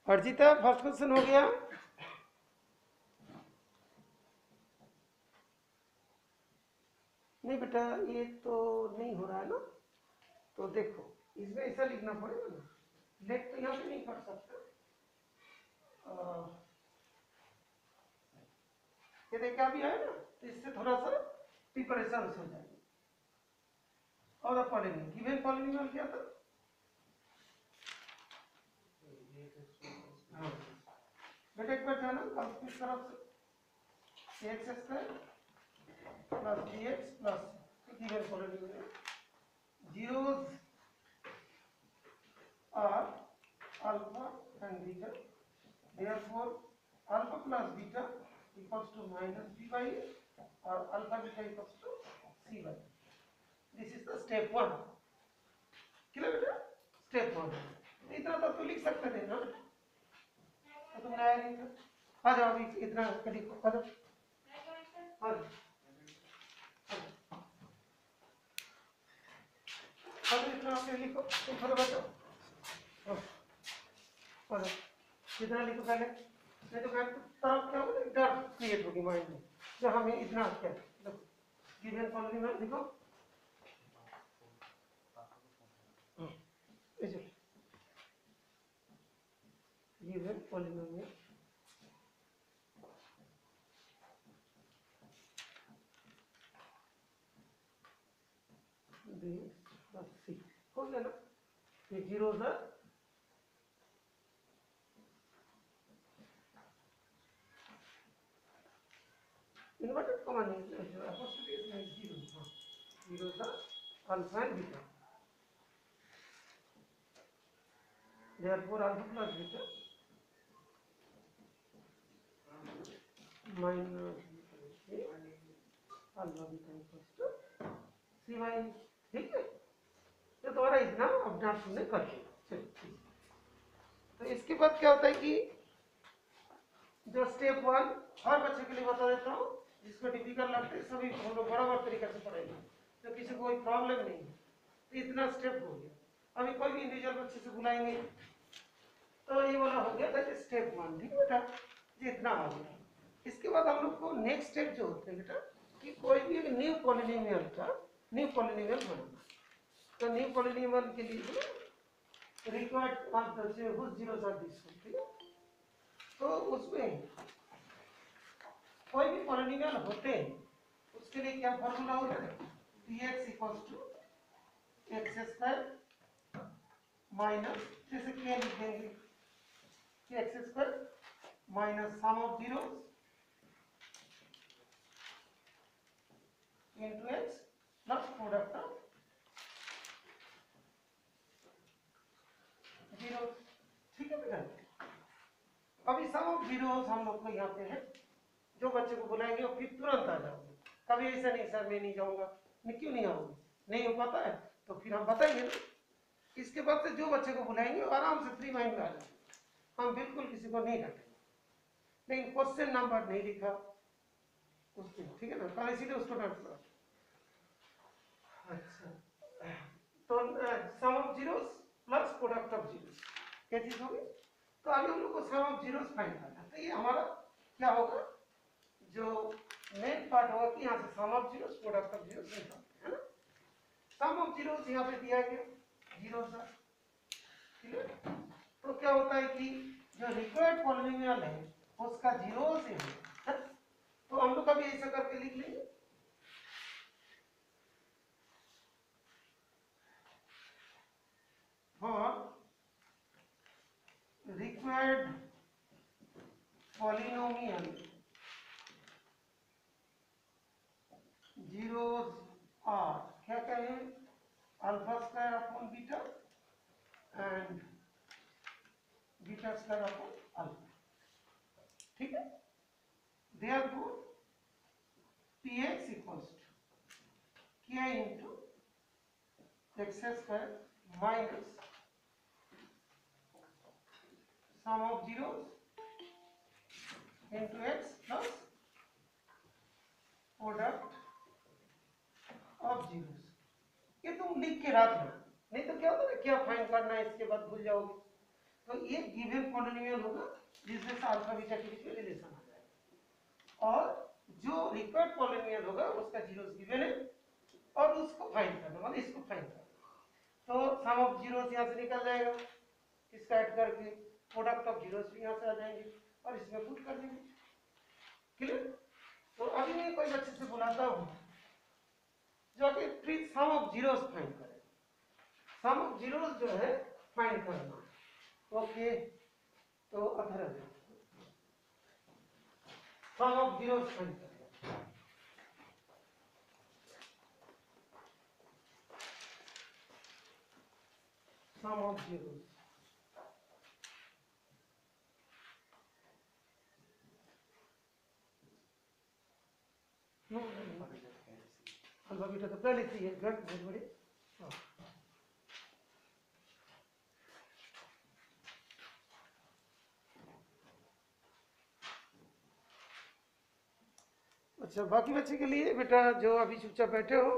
Arjita first question हो गया। नहीं बेटा ये तो नहीं हो रहा है ना, तो देखो इसमें ऐसा लिखना पड़ेगा ना, लेट तो यहाँ पे नहीं पढ़ सकता। ये देख क्या भी है ना, तो इससे थोड़ा सा प्रिपरेशन हो जाएगी। और अब पढ़ेंगे गिवन पॉलिनोमियल क्या था। हाँ बेटा एक बार जाना अब किस तरफ से x square plus b x plus given polynomial zeros are alpha and beta, therefore alpha plus beta equals to minus b by a or alpha beta equals to c by a. This is the step 1. Clear बेटा step 1 इतना तो लिख सकते थे ना, तो तुमने आया नहीं था। आ जाओ अभी इतना लिखो, आ जाओ इतना लिखो तुम थोड़ा बचाओ, कितना लिखो पहले, नहीं तो तरफ क्या होगा डर क्रिएट होगी माइंड में, जो हमें इतना क्या गिवन पॉलिनोमियल लिखो। गिवन पॉलिनोमियल बी प्लस सी हो गया ना, ये जीरोस है इन्वर्टेड कॉमा नहीं अपोस्ट्रोफी इसमें जीरो, हां जीरोस है alpha and beta, therefore alpha plus beta minus alpha beta equals to c by, ठीक है। तो तुम्हारा इतना अपने आप तुमने कर लिया। तो इसके बाद क्या होता है कि जो स्टेप 1 हर बच्चे के लिए बता देता हूँ, जिसको डिफिकल्ट लगता है सभी हम लोग बराबर तरीके से पढ़ेंगे, तो किसी को कोई प्रॉब्लम नहीं है। तो इतना स्टेप हो गया। अभी कोई भी इंडिविजुअल बच्चे से बुलाएंगे तो ये वाला हो गया था स्टेप 1, ठीक है बेटा, ये इतना आ गया। इसके बाद हम लोग को नेक्स्ट स्टेप जो होते हैं बेटा कि कोई भी एक न्यू पॉलिनोमियल का न्यू पॉलिनोमियल बनाना। तो न्यू पॉलिनोमियल के लिए रिक्वायर्ड आप से हुज जीरोस आर दिस, ठीक है। तो उसमें कोई भी पॉलिनोमियल होते हैं उसके लिए क्या फॉर्मूला होता है, dx equals to x square minus, जैसे क्या लिख देंगे कि x square minus sum of zeros into x plus product of zero, ठीक है बेटा। अभी सम ऑफ जीरोस हम लोग को यहाँ पे है, जो बच्चे को बुलाएंगे वो फिर तुरंत आ जाओगे, कभी ऐसा नहीं सर मैं नहीं जाऊंगा, नहीं क्यों नहीं आओगे, नहीं हो पाता है तो फिर हम बताएंगे ना। इसके बाद से जो बच्चे को बुलाएंगे वो आराम से फ्री माइंड में आ जाएंगे, हम बिल्कुल किसी को नहीं डांटेंगे। लेकिन क्वेश्चन नंबर नहीं लिखा उस दिन, ठीक है ना, कल इसीलिए उसको डांट पड़ा। अच्छा तो sum of zeros plus product of zeros क्या चीज होगी। तो अभी हम लोग को सम ऑफ जीरोस फाइंड करना है, तो ये हमारा क्या होगा, जो मेन पार्ट होगा कि यहाँ से sum of zeros product of zeros है ना। सम ऑफ जीरोस यहाँ पे दिया गया जीरोस है, ठीक है। तो क्या होता है कि जो रिक्वायर्ड पॉलिनोमियल है उसका जीरो से है, तो हम लोग अभी ऐसा करके लिख लेंगे for required polynomial zeros are क्या कहें, alpha square upon beta and beta square upon alpha, ठीक है। therefore px equals to k into x square minus sum of zeros into x plus product of zeros. ये तुम लिख के रख लो, नहीं तो क्या होता है क्या फाइंड करना है इसके बाद भूल जाओगे। तो ये गिवन पॉलिनोमियल होगा जिसमें से अल्फा बीटा के बीच में रिलेशन आ जाएगा, और जो रिक्वायर्ड पॉलिनोमियल होगा उसका जीरोस गिवन है और उसको फाइंड करना, मतलब इसको फाइंड करना। तो सम ऑफ जीरोस यहाँ से निकल जाएगा, इसका ऐड करके प्रोडक्ट ऑफ जीरोस भी यहाँ से आ जाएंगे और इसमें पुट कर देंगे। क्लियर? तो अभी मैं कोई बच्चे से बुलाता हूँ जो कि please sum of zeros find करें। सम ऑफ जीरोस जो है फाइंड करना। ओके, तो अथर सम ऑफ जीरोस फाइंड करें। sum of zeros. No, alpha beta तो पहले से ही है, घट बहुत बड़ी। अच्छा, बाकी बच्चे के लिए बेटा जो अभी चुपचाप बैठे हो,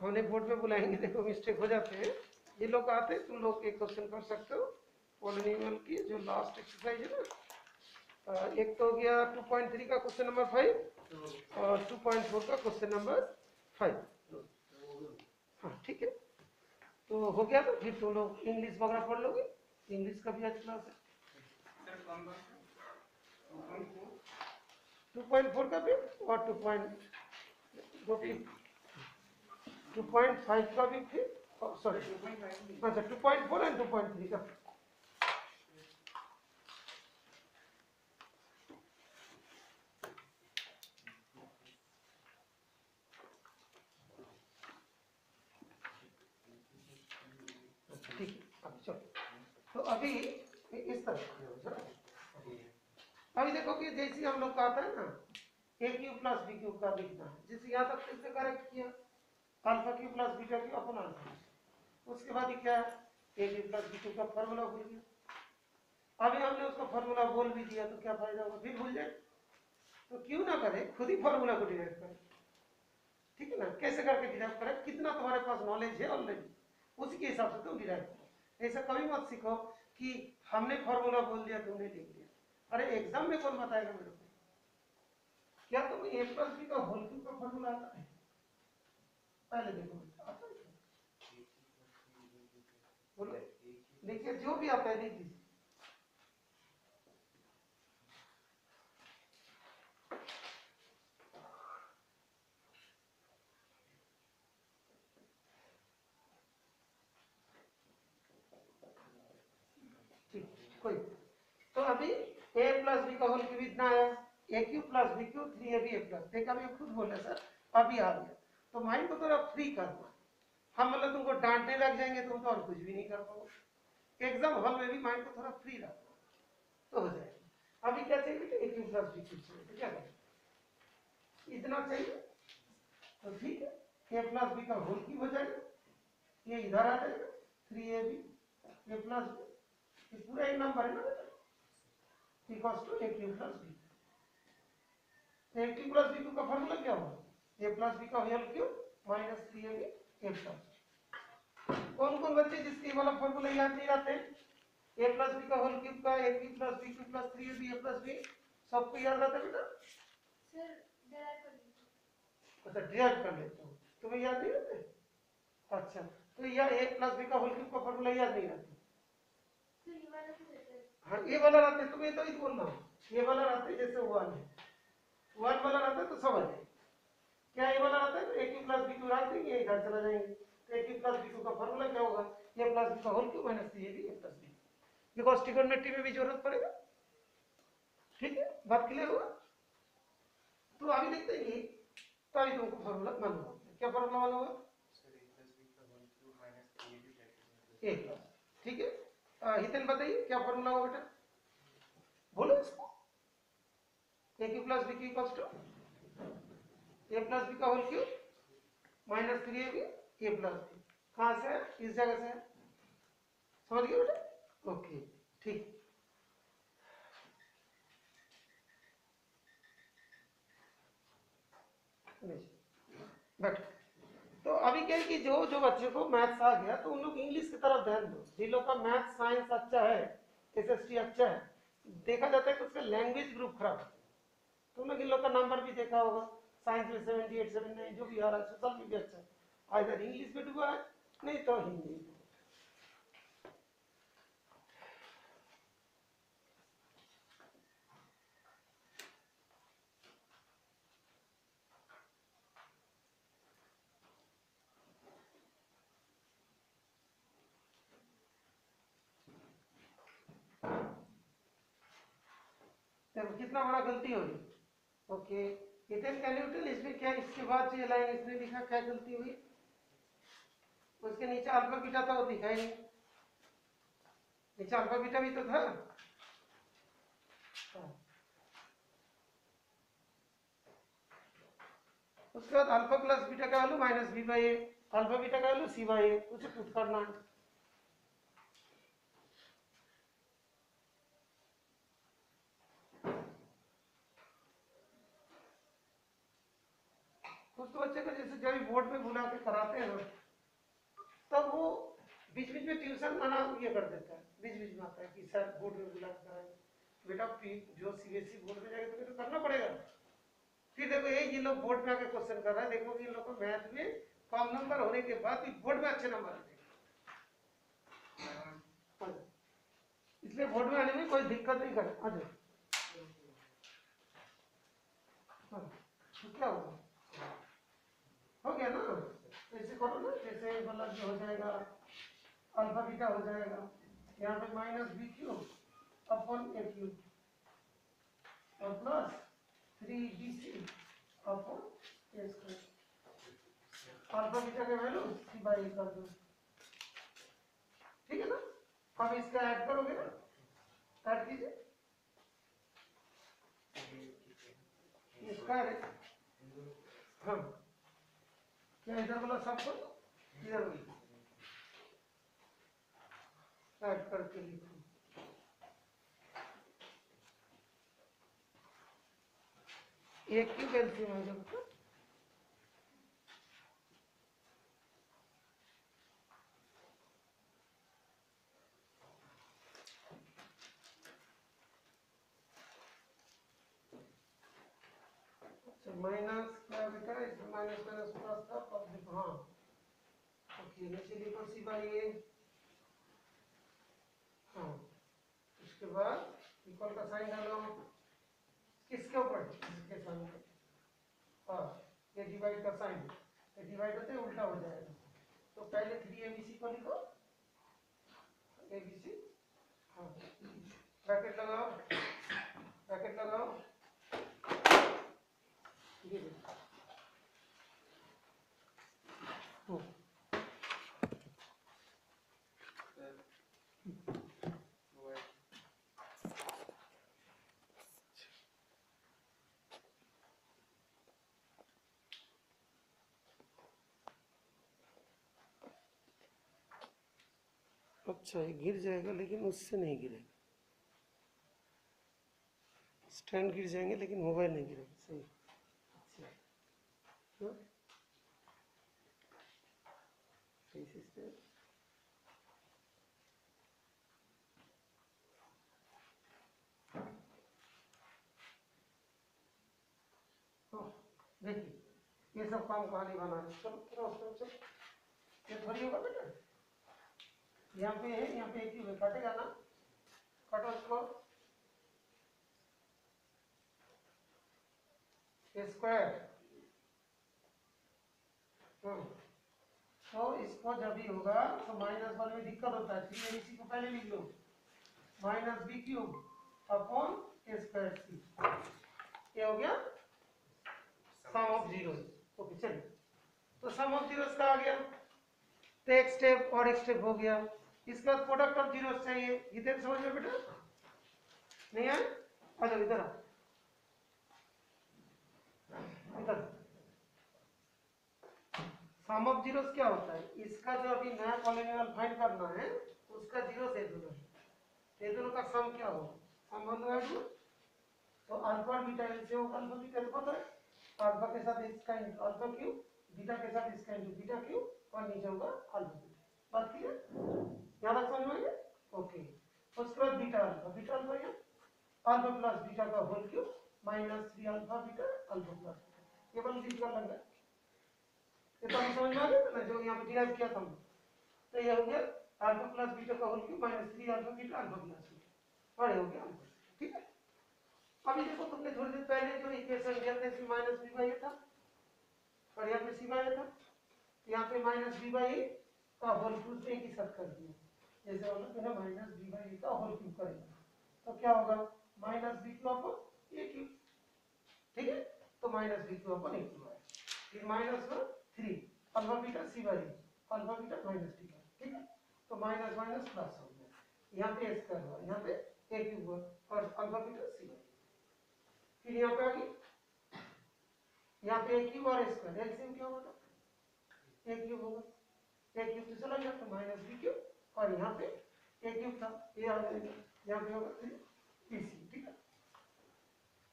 हमने बोर्ड में बुलाएंगे, देखो मिस्टेक हो जाते हैं, ये लोग आते तुम लोग एक क्वेश्चन कर सकते हो पॉलिनोमियल की जो लास्ट एक्सरसाइज है ना, एक तो हो गया 2.3 का क्वेश्चन नंबर 5 और 2.4 का क्वेश्चन नंबर 5। हाँ ठीक है, तो हो गया। तो फिर तुम लोग इंग्लिश वगैरह पढ़ लोगे, इंग्लिश का भी आज क्लास है 2.4 का भी और 2.5 का भी, फिर सॉरी अच्छा 2.4 एंड 2.3 का। ठीक है, अब चलो, तो अभी इस तरह अभी देखो कि जैसे हम लोग का आता है ना a cube plus b cube का लिखना है, जैसे यहाँ तक इससे करेक्ट किया alpha cube plus beta cube अपन अल्फा, उसके बाद ये क्या a cube plus b cube का फॉर्मूला भूल गया। अभी हमने उसका फॉर्मूला बोल भी दिया तो क्या फायदा होगा, फिर भूल जाए। तो क्यों ना करे, खुद ही फॉर्मूला को डिराइव करें, ठीक है ना। कैसे करके डिराइव करें, कितना तुम्हारे पास नॉलेज है ऑलरेडी, उसी के हिसाब से तुम डिराइव करो। ऐसा कभी मत सीखो कि हमने फॉर्मूला बोल दिया तुमने लिख दिया। अरे एग्जाम में कौन बताएगा मेरे को, क्या तुम्हें ए प्लस बी का होल क्यूब का फॉर्मूला आता है? पहले देखो आता है, बोलो देखिए, जो भी आता है लिख दीजिए। ठीक, कोई तो अभी ए प्लस बी का होल क्यूब इतना आया, a cube plus b cube 3ab a plus, देखा अभी खुद बोले सर अभी आ गया। तो माइंड को थोड़ा फ्री करना, हम मतलब तुमको डांटने लग जाएंगे तुम तो और कुछ भी नहीं कर पाओगे। एग्जाम हॉल में भी माइंड को थोड़ा फ्री रखना तो हो जाएगा। अभी क्या चाहिए बेटा, ए क्यू प्लस बी क्यू चाहिए, तो क्या करें, इतना चाहिए तो ठीक है, ए प्लस बी का होल क्यूब हो जाएगा, ये इधर आ जाएगा 3ab ए प्लस बी, ये पूरा एक नंबर है ना बेटा, equals to a cube plus b. तो a cube plus b cube का फॉर्मूला क्या होगा, ए प्लस बी का whole cube minus 3ab a plus. कौन कौन बच्चे जिसके वाला फॉर्मूला याद नहीं रहते, ए प्लस बी का होल क्यूब का a cube plus b cube plus 3ab a plus b सबको याद रहता है बेटा? सर डिराइव कर लीजिए। अच्छा डिराइव कर लेते हो, तुम्हें याद नहीं रहते? अच्छा, तो यह ए प्लस बी का होल क्यूब का फॉर्मूला याद नहीं रहता? तो ये वाला तो रहता है। हाँ ये वाला रहता है, तुम्हें तो ही बोल रहा हूँ, ये वाला रहता है जैसे वन है, वन वाला रहता है तो समझ जाए। क्या ये वाला रहता है तो a cube plus b cube रख देंगे, इधर चला जाएंगे, तो a cube plus b cube का फॉर्मूला क्या होगा, ए प्लस बी का whole cube minus 3ab a plus b, because trigonometry में भी जरूरत पड़ेगा। ठीक है, बात क्लियर हुआ? तो अभी देखते हैं कि तो अभी तुमको फॉर्मूला मालूम होगा, क्या फॉर्मूला मालूम होगा, ए प्लस, ठीक है। हितेन बताइए क्या फॉर्मूला होगा बेटा, बोलो इसको। A cube plus b cube equals to a plus b का whole cube minus 3ab a plus b, कहाँ से है, इस जगह से है, समझ गए बेटा? ओके ठीक, बैठ। तो अभी क्या है कि जो जो बच्चे को मैथ्स आ गया तो उन लोग इंग्लिश की तरफ ध्यान दो, जिन लोग का मैथ्स साइंस अच्छा है SST अच्छा है, देखा जाता है कि उसका लैंग्वेज ग्रुप खराब है। तुमने इन लोग का नंबर भी देखा होगा, साइंस में 78 79 जो भी आ रहा है, सोशल में भी अच्छा है, आइधर इंग्लिश में डूबा है नहीं तो हिंदी में। देखो कितना बड़ा गलती हो रही। Okay, Ethan can you tell इसमें क्या, इसके बाद जो ये लाइन इसने लिखा क्या गलती हुई? उसके नीचे अल्फा बीटा था, वो दिखा ही नहीं, नीचे अल्फा बीटा भी तो था। उसके बाद अल्फा प्लस बीटा का value minus b by a, alpha beta का वैल्यू सी बाई ए, उसे पुट करना है। कुछ तो बच्चे को जैसे जब बोर्ड में बुला के कराते हैं ना, तब वो बीच बीच में ट्यूशन आना ये कर देता है, बीच बीच में आता है कि सर बोर्ड में बुला के कराएंगे। बेटा जो सीबीएसई बोर्ड में जाएगा तो करना पड़ेगा। फिर देखो ये लोग बोर्ड में आके क्वेश्चन कर रहा है, देखो इन लोग को मैथ में कम नंबर होने के बाद भी बोर्ड में अच्छे नंबर आते हैं, इसलिए बोर्ड में आने में कोई दिक्कत नहीं करे। अच्छा तो क्या होगा, हो गया ना, ऐसे करो ना, जैसे मतलब जो हो जाएगा अल्फा बीटा हो जाएगा, यहाँ पे minus b cube upon a cube और plus 3bc upon a square, alpha beta का वैल्यू सी बाई ए कर दो, ठीक है ना। अब इसका ऐड करोगे ना, ऐड कीजिए, स्क्वायर है, हाँ क्या इधर बोला सबको, इधर बोला ऐड करके लिखो। एक क्यूब एलसीएम हो जाएगा, माइनस क्या बेटा, इसमें माइनस माइनस प्लस था, अब देखो हाँ ओके, नीचे लिखो सी बाई ए, हाँ उसके बाद इक्वल का साइन डालो, किसके ऊपर, इसके साइन पे, हाँ ये डिवाइड का साइन, ये डिवाइड होते उल्टा हो जाएगा, तो पहले 3abc को लिखो, abc, हाँ ब्रैकेट लगाओ, ब्रैकेट लगाओ, ये देखो अच्छा ये गिर जाएगा लेकिन उससे नहीं गिरेगा, स्टैंड गिर जाएंगे लेकिन मोबाइल नहीं गिरेगा, सही। अच्छा हाँ? कैसे स्टैंड, देखिए ये सब काम कहानी बना रहे, चलो पूरा उसको चलो, ये थोड़ी होगा बेटा, यहाँ पे है, यहाँ पे एक ही काटेगा ना, काटो इसको, स्क्वायर, तो इसको जब भी होगा तो माइनस वाले में दिक्कत होता है, इसलिए इसी को पहले लिख लो, minus b cube upon a square सी, ये हो गया सम ऑफ जीरोस। ओके चलिए, तो सम ऑफ जीरोस का आ गया, तो एक स्टेप और एक स्टेप हो गया, इसके बाद प्रोडक्ट ऑफ जीरोस चाहिए, इधर समझ में बेटा नहीं है, आ जाओ इधर, इधर सम ऑफ जीरोस क्या होता है, इसका जो अभी नया पॉलिनोमियल फाइंड करना है उसका जीरो से दोनों, ये दोनों का सम क्या होगा, सम वन बाय टू, तो अल्फा बीटा एलसीएम होगा, अल्फा बीटा पता है, अल्फा के साथ इसका अल्फा क्यूब, बीटा के साथ इसका बीटा क्यूब और नीचे होगा अल्फा बीटा, बात क्लियर, यहाँ तक समझ में आया, ओके। उसके बाद बीटा अल्फा प्लस बीटा का whole cube minus 3 alpha beta alpha plus beta. ये बन दिखा लग रहा है, ये तो हम समझ में आ गया ना जो यहाँ पे डिराइव किया था हमने। तो ये हो गया अल्फा प्लस बीटा का whole cube minus 3 alpha beta alpha plus beta, और ये हो गया अल्फा। ठीक है, अभी देखो तुमने थोड़ी देर पहले जो इक्वेशन दिया था इसमें माइनस बी बाई ए था और यहाँ पे सी बाई ए था, यहाँ पे माइनस बी बाई ए का होल क्यूब एक ही साथ कर दिया। जैसे हम लोग ना माइनस बी बाई ए का होल क्यूब करेंगे तो क्या होगा minus b cube upon a cube. ठीक है, तो minus b cube upon a cube है, फिर माइनस में 3 alpha beta c by alpha beta minus t का। ठीक है, तो माइनस माइनस प्लस हो गया, यहाँ पे स्क्वायर हुआ, यहाँ पे ए क्यूब हुआ और अल्फा बीटा सी बाई। फिर यहाँ पे आ गई, यहाँ पे ए क्यूब और स्क्वायर, एलसीएम क्या होगा ए क्यूब होगा, ए क्यूब तो चला गया तो माइनस बी क्यूब और यहाँ पे ए क्यूब था ये आ जाएगा, यहाँ पे होगा बी सी। ठीक है,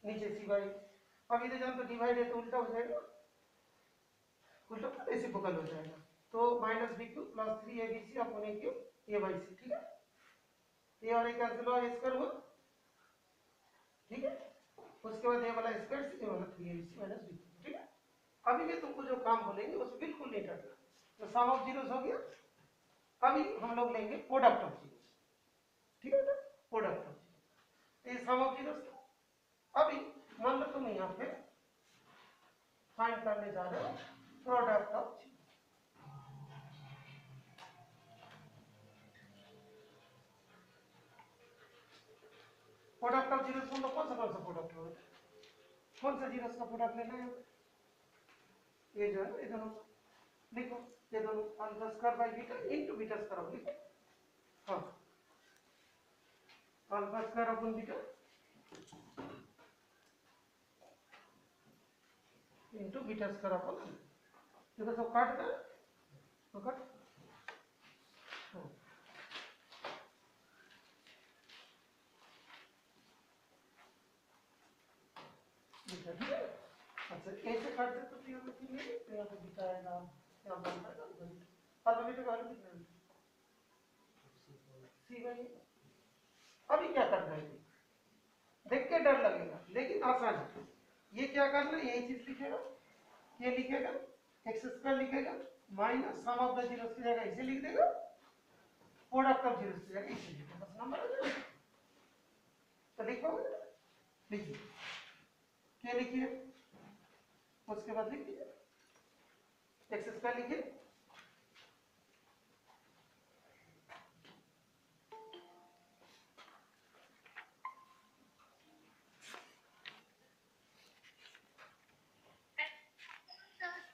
नीचे सी बाई। अब इधर जब तो डिवाइड है तो उल्टा हो जाएगा, उल्टा रेसिप्रोकल हो जाएगा, तो minus b cube plus 3 a b c upon a cube a by c. ठीक है, ये और एक कैंसिल हुआ, स्क्वायर हुआ। ठीक है, उसके बाद ये वाला स्क्वायर से ये वाला 3 a b c minus b. ठीक है, अभी मैं तुमको जो काम बोलेंगे उसमें बिल्कुल नहीं डरना। तो सम ऑफ जीरोस हो गया, अभी हम लोग लेंगे प्रोडक्ट ऑफ जीरोस। ठीक है ना, प्रोडक्ट ऑफ जीरोस, ये सम ऑफ जीरोस। अभी मान लो तुम यहाँ पे फाइंड करने जा रहे हो product of zeros. Product of zeros हम लोग कौन सा प्रोडक्ट होगा, कौन सा जीरोस का प्रोडक्ट लेना है, ये जो है ये दोनों लिखो, ये दोनों alpha square by beta into beta square लिखो। हाँ, alpha square upon beta into beta square upon, देखो सब काट कर तो काट। हाँ, बीटा। ठीक है, अच्छा ऐसे काट दे तो फिर हम लोग ये तो यहाँ पे बीटा आएगा, यहाँ पर आएगा अल्फा बीटा का वैल्यू कितना है सी बाई। अभी क्या करना है, देख के डर लगेगा लेकिन आसान है। ये क्या करना है, यही चीज लिखेगा, ये लिखेगा एक्स स्क्वायर लिखेगा minus sum of the zeros की जगह इसे लिख देगा, प्रोडक्ट ऑफ जीरोस की जगह इसे लिखेगा, बस नंबर आ जाएगा। तो लिख पाओगे, लिखिए क्या लिखिए, उसके बाद लिख दीजिए एक्स स्क्वायर लिखिए,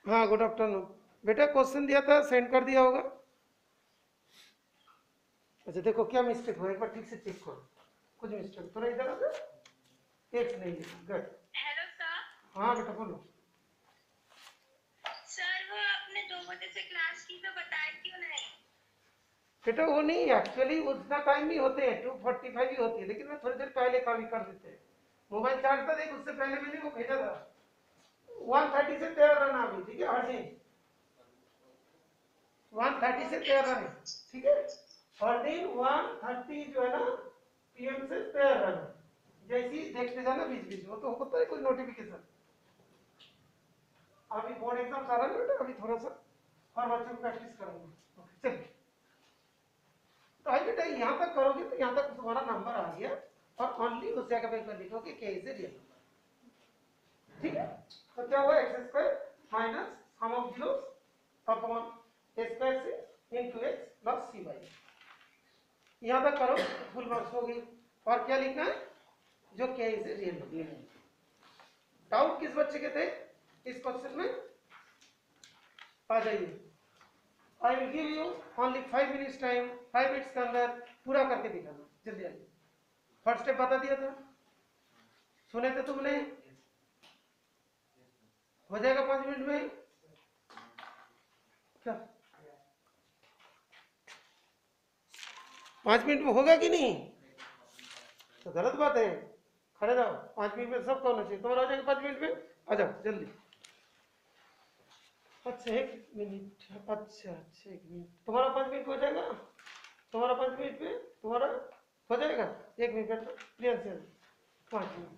हाँ गुड आफ्टरनून बेटा, क्वेश्चन दिया था सेंड कर दिया होगा। अच्छा देखो क्या मिस्टेक हुआ, एक बार ठीक से चेक करो, कुछ मिस्टेक थोड़ा इधर आ जाओ, एक नहीं गुड। Hello sir. हाँ बेटा बोलो। सर वो आपने 2 बजे से क्लास की तो बताया क्यों नहीं? बेटा वो नहीं, एक्चुअली उतना टाइम नहीं होते हैं, 2:45 ही होती है, लेकिन मैं थोड़ी देर पहले कॉल कर देते हैं। मोबाइल चार्ज था देख, उससे पहले मैंने वो भेजा था। 1:30 से तैयार रहना अभी, ठीक है हर दिन 1:30 से तैयार रहना, ठीक है हर दिन 1:30 जो है ना पीएम से तैयार रहना। जैसे ही देखते जाना बीच बीच में, तो होता है कोई नोटिफिकेशन। अभी बोर्ड एग्जाम सारा नहीं बेटा, अभी थोड़ा सा और बच्चों को प्रैक्टिस करूंगा। चलिए, तो आई बेटा यहाँ तक करोगे तो यहाँ तक तुम्हारा नंबर आ गया, और ओनली उस जगह पे लिखोगे के इज ए रियल नंबर। ठीक है, तो क्या हुआ x square minus sum of zeros upon a square से into x plus c by. यहाँ तक करो फुल मार्क्स हो गई। और क्या लिखना है, जो के is a real number. Doubt किस बच्चे के थे इस क्वेश्चन में, आ जाइए। I will give you only 5 minutes time, 5 minutes के अंदर पूरा करके दिखाना, जल्दी आइए। फर्स्ट स्टेप बता दिया था, सुने थे तुमने, हो जाएगा 5 मिनट में क्या, 5 मिनट में होगा कि नहीं, तो गलत बात है, खड़े रहो 5 मिनट में सबका होना चाहिए, तुम्हारा हो जाएगा 5 मिनट में, आ जाओ जल्दी। अच्छा 1 मिनट, अच्छा 1 मिनट, तुम्हारा 5 मिनट हो जाएगा, तुम्हारा 5 मिनट में तुम्हारा हो जाएगा 1 मिनट प्रियंश। 5 मिनट।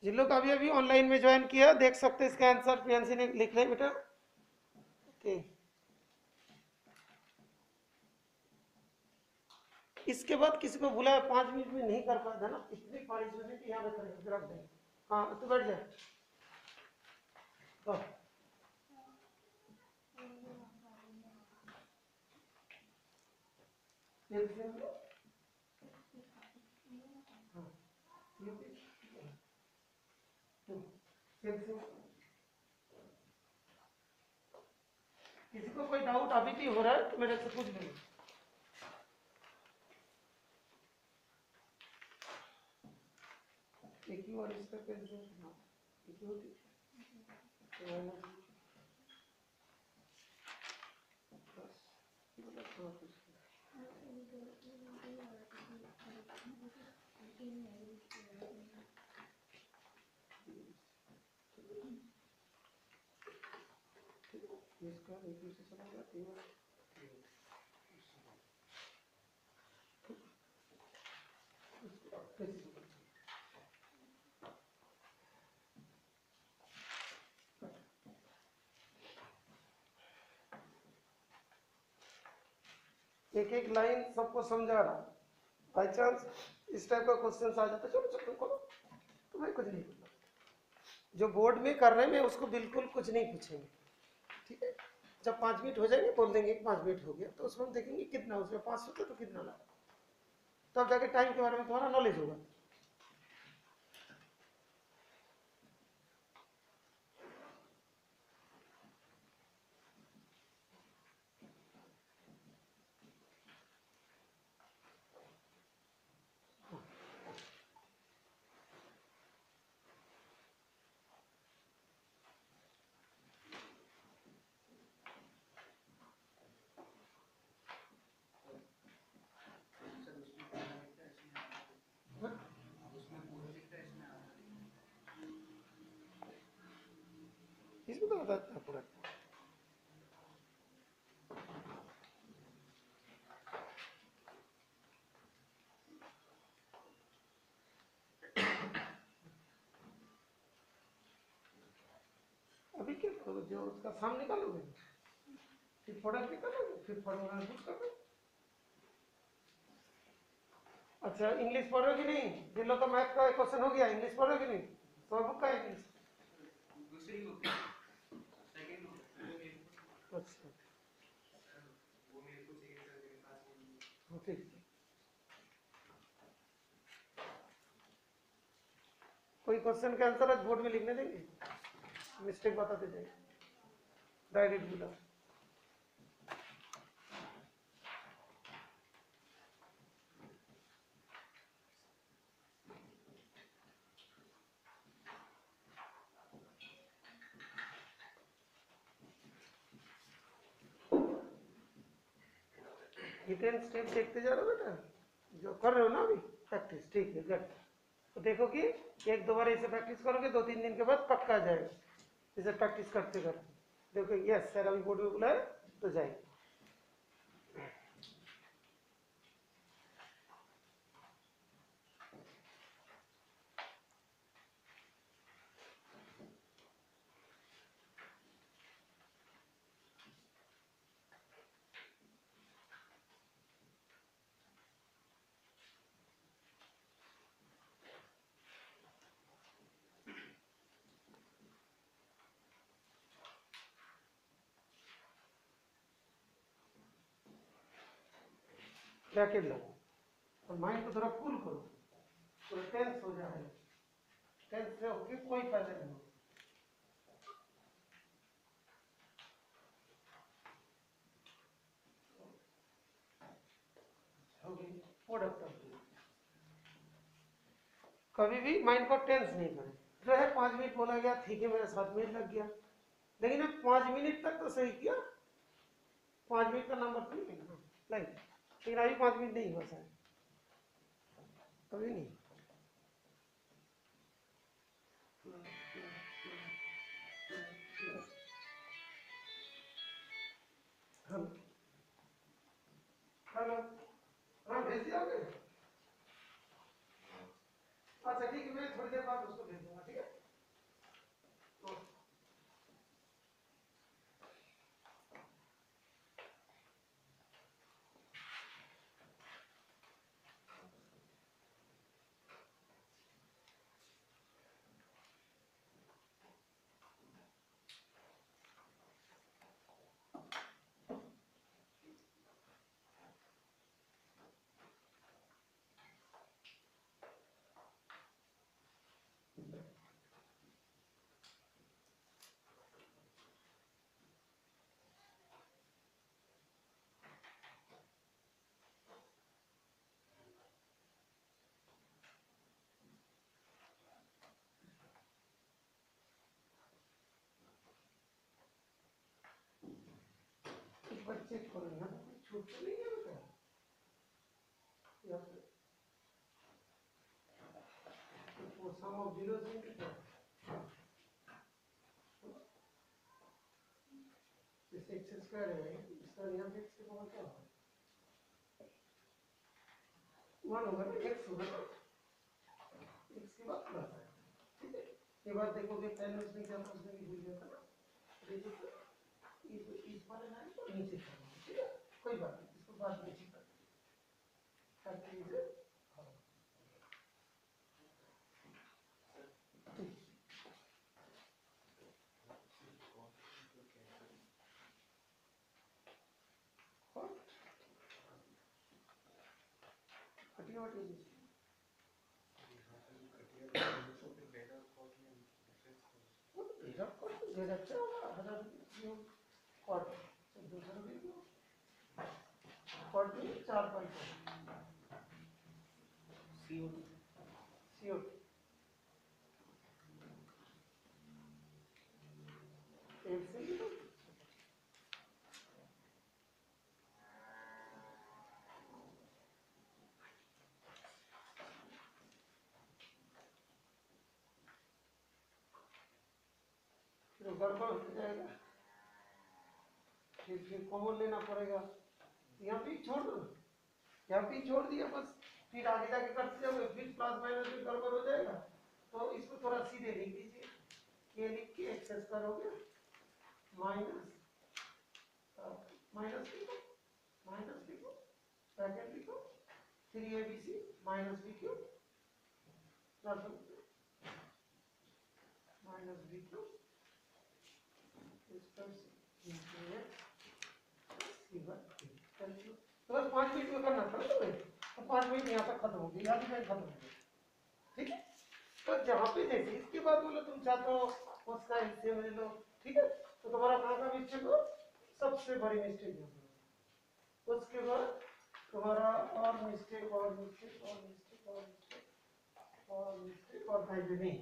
जिन लोग अभी अभी ऑनलाइन में ज्वाइन किया देख सकते हैं इसका आंसर प्रियंसी ने लिख रहे बेटा। ओके, इसके बाद किसी को बुलाया 5 मिनट में नहीं कर पाता ना, इतनी पार्टिसिपेट यहाँ पे करेंगे, रख देंगे। हाँ तो बैठ जाए। किसी को कोई डाउट अभी भी हो रहा है तो मेरे से पूछ लेंगे। एक ही और इसका कैंसिल एक ही होती इसका एक ही से चला जाती है। एक एक लाइन सबको समझा रहा, बाई चांस इस टाइप का क्वेश्चन आ जाता है, चलो चलो करो, तुम्हें कुछ नहीं पूछना। जो बोर्ड में कर रहे हैं मैं उसको बिल्कुल कुछ नहीं पूछेंगे, ठीक है। जब 5 मिनट हो जाएंगे बोल देंगे कि 5 मिनट हो गया, तो उसमें हम देखेंगे कितना, उसमें 5 होता तो कितना लगा, तब जाके टाइम के बारे में तुम्हारा नॉलेज होगा। इसमें तो बताता है पूरा। अभी क्या करोगे, जो उसका साम निकालोगे, फिर प्रोडक्ट निकालोगे, फिर फॉर्मूला यूज करोगे। अच्छा इंग्लिश पढ़ोगे नहीं, जिन लोग का मैथ का क्वेश्चन हो गया, इंग्लिश पढ़ोगे नहीं, तो बुक का इंग्लिश दूसरी बुक सेकंड बुक। अच्छा वो मेरे को चाहिए सर, मेरे पास नहीं है। ठीक। कोई क्वेश्चन का आंसर आज बोर्ड में लिखने देंगे, मिस्टेक बताते जाएंगे, डायरेक्ट बोला। हिडन स्टेप देखते जा रहे हो बेटा, जो कर रहे हो ना अभी प्रैक्टिस, ठीक है गुड। तो देखो कि एक दो बार ऐसे प्रैक्टिस करोगे, 2-3 दिन के बाद पक्का आ जाएगा, इसे प्रैक्टिस करते करते। देखो यस सर अभी बोर्ड में बुलाए तो जाएंगे। ब्रैकेट लगाओ और माइंड को थोड़ा कूल करो, थोड़ा टेंस हो जाए, टेंस से होके कोई फायदा नहीं होगा। कभी भी माइंड को टेंस नहीं करें, जो है 5 मिनट बोला गया ठीक है, मेरा 7 मिनट लग गया, लेकिन अब 5 मिनट तक तो सही किया, 5 मिनट का नंबर तो नहीं मिला लाइन, लेकिन अभी 5 मिनट नहीं हुआ शायद, अभी नहीं। हेलो, हाँ भेज दिया आपने? अच्छा ठीक है, मैं थोड़ी देर बाद उसको भेज दूंगा, ठीक है। एक बार चेक करो ना, छूट तो नहीं है बेटा यहाँ पे, तो सम ऑफ जीरोस इनटू क्या, जैसे एक्स स्क्वायर है इसका यहाँ पे एक्स के बराबर क्या होगा, 1 होगा ना, एक्स होगा ना, एक्स के बाद प्लस है, ठीक है। ये बात देखोगे पहले उसने क्या था, उसने भी भूल गया था ना, ये जो इस वाले लाइन को नीचे करना, ठीक है, कोई बात नहीं, इसको बाद में ठीक करते हैं। What is this? दे रखा होगा 1000 कॉट, दूसरा भी 4.5 CO2 एक से भी तो गड़बड़ हो जाएगा, फिर कॉमन लेना पड़ेगा, यहाँ पे छोड़ दो, यहाँ पे छोड़ दिया बस, फिर आगे जाके करते जाओगे, फिर प्लस माइनस में गड़बड़ हो जाएगा, तो इसको थोड़ा सीधे लिख दीजिए, ये लिख के एक्स स्क्वायर हो गया माइनस लिखो, ब्रैकेट लिखो 3abc minus b cube minus b cube तो बस 5 मिनट में करना था, तो 5 मिनट यहाँ तक खत्म हो गई, यहाँ भी खत्म हो गई, ठीक है। तो जहाँ पे जैसे इसके बाद बोलो तुम चाहते हो उसका हिस्से में ले लो, ठीक है, तो तुम्हारा कहाँ का मिस्टेक हो, सबसे बड़ी मिस्टेक है, उसके बाद तुम्हारा और मिस्टेक और मिस्टेक और मिस्टेक और मिस्टेक और मिस्टेक और फायदे नहीं,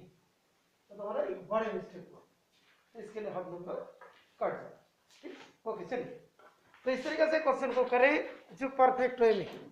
तो तुम्हारा एक बड़े मिस्टेक हो, इसके लिए हम नंबर कट जाए, ठीक। ओके चलिए, तो इस तरीके से क्वेश्चन को करें जो परफेक्ट वे में।